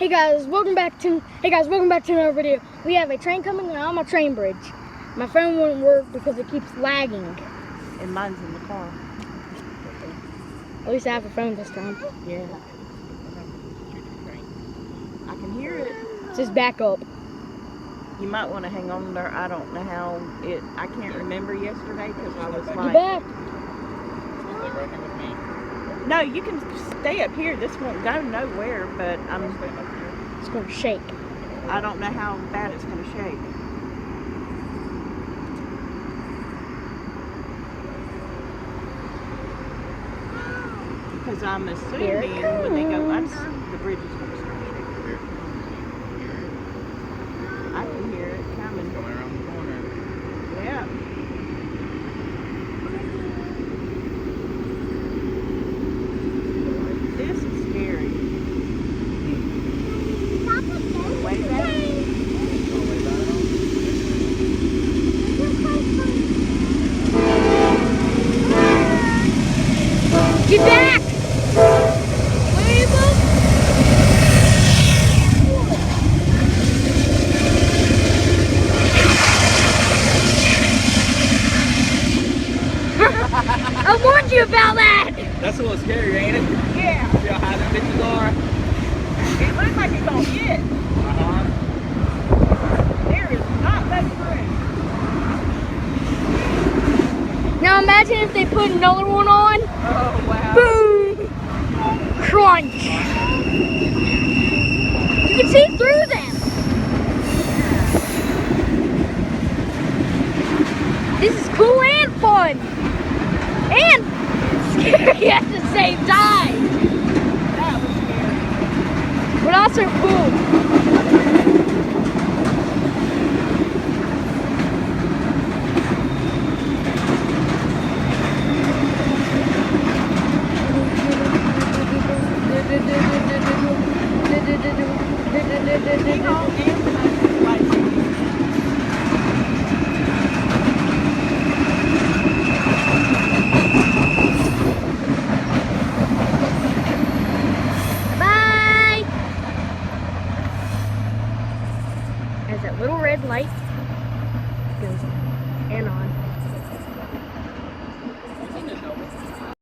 welcome back to another video. We have a train coming and I'm on a train bridge. My phone won't work because it keeps lagging. And mine's in the car. At least I have a phone this time. Yeah. I can hear it. Just back up. You might want to hang on there. I don't know how I can't remember yesterday because I was You like... back? No, you can stay up here. This won't go nowhere, but It's going to shake. I don't know how bad it's going to shake. Because I'm assuming when they go under, the bridge is going to start shaking. I can hear it coming. Coming around the corner. Yeah. This is scary. Way back. Get back! Where are you going? I warned you about that! That's a little scary, ain't it? Yeah. See how high them bitches are? It looks like it's going to hit. Uh-huh. There is not much room. Now imagine if they put another one on. Oh, wow. Boom! Crunch! You can see through them! This is cool and fun! And scary at the same time! That was scary. But also cool. Bye! As that little red light